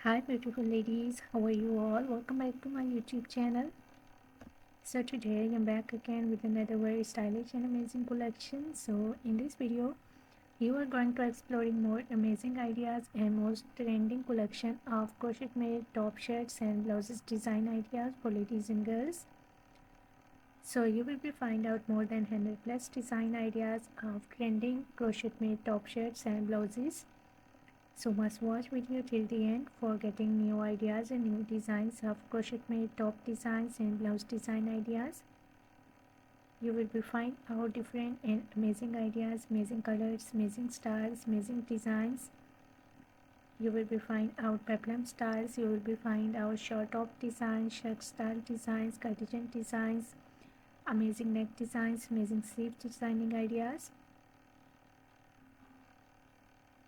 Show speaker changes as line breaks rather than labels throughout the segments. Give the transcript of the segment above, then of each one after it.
Hi beautiful ladies, how are you all? Welcome back to my YouTube channel. So today I'm back again with another very stylish and amazing collection. So in this video you are going to exploring more amazing ideas and most trending collection of crochet made top shirts and blouses design ideas for ladies and girls. So you will be find out more than 100 plus design ideas of trending crochet made top shirts and blouses. So must watch video till the end for getting new ideas and new designs of crochet made top designs and blouse design ideas. You will be find out different and amazing ideas, amazing colors, amazing styles, amazing designs. You will be find out peplum styles. You will be find out short top designs, shirt style designs, cardigan designs, amazing neck designs, amazing sleeve designing ideas.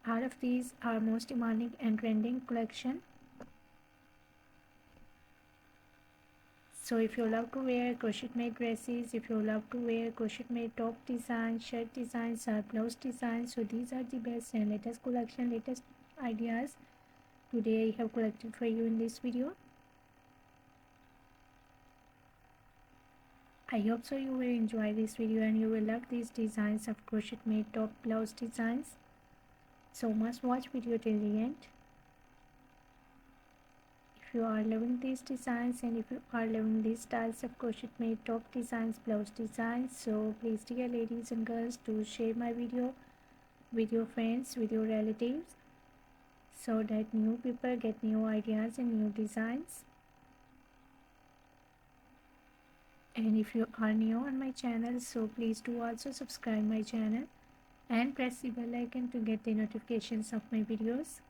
All of these are most demanding and trending collection. So if you love to wear crochet made dresses, if you love to wear crochet made top designs, shirt designs or blouse designs, so these are the best and latest collection, latest ideas today I have collected for you in this video. I hope so you will enjoy this video and you will love these designs of crochet made top blouse designs. So must watch video till the end. If you are loving these designs and if you are loving these styles of crochet made top designs, blouse designs, so please dear ladies and girls do share my video with your friends, with your relatives, so that new people get new ideas and new designs. And if you are new on my channel, so please do also subscribe my channel and press the bell icon to get the notifications of my videos.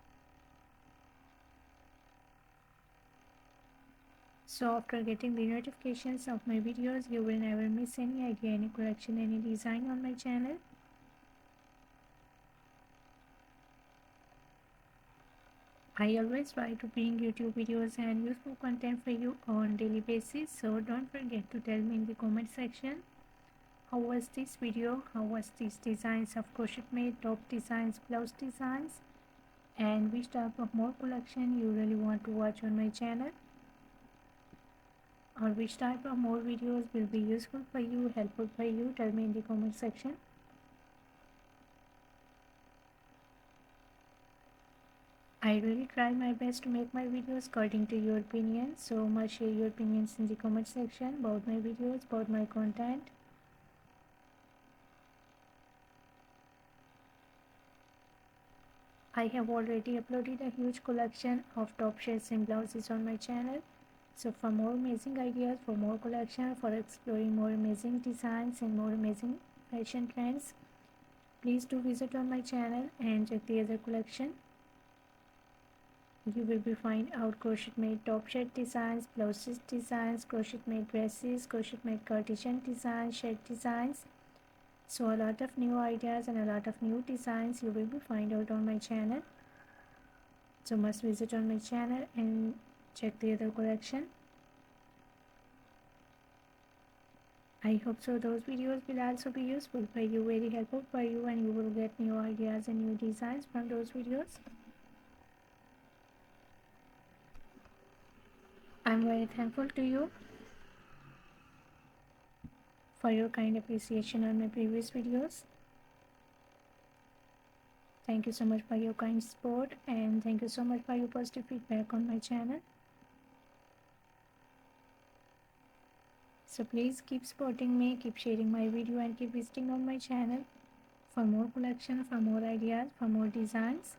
So after getting the notifications of my videos, you will never miss any idea, any collection, any design on my channel. I always try to bring YouTube videos and useful content for you on daily basis. So don't forget to tell me in the comment section how was this video, how was these designs of crochet made top designs, blouse designs, and which type of more collection you really want to watch on my channel, or which type of more videos will be useful for you, helpful for you. Tell me in the comment section. I really try my best to make my videos according to your opinion, so much share your opinions in the comment section about my videos, about my content. I have already uploaded a huge collection of top shirts and blouses on my channel. So for more amazing ideas, for more collection, for exploring more amazing designs and more amazing fashion trends, please do visit on my channel and check the other collection. You will be find out crochet made top shirt designs, blouses designs, crochet made dresses, crochet made cardigan designs, shirt designs. So a lot of new ideas and a lot of new designs you will be find out on my channel. So must visit on my channel and check the other collection. I hope so those videos will also be useful for you, very helpful for you, and you will get new ideas and new designs from those videos. I'm very thankful to you for your kind appreciation on my previous videos. Thank you so much for your kind support, and thank you so much for your positive feedback on my channel. So please keep supporting me, keep sharing my video, and keep visiting on my channel for more collection, for more ideas, for more designs.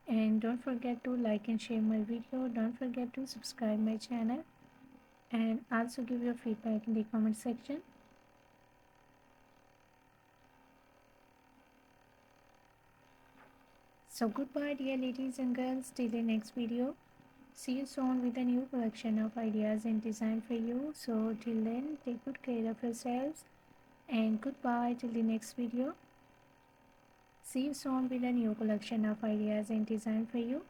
And don't forget to like and share my video. Don't forget to subscribe my channel and also give your feedback in the comment section. So goodbye dear ladies and girls, till the next video. See you soon with a new collection of ideas and design for you. So till then, take good care of yourselves and goodbye till the next video. See you soon with a new collection of ideas and design for you.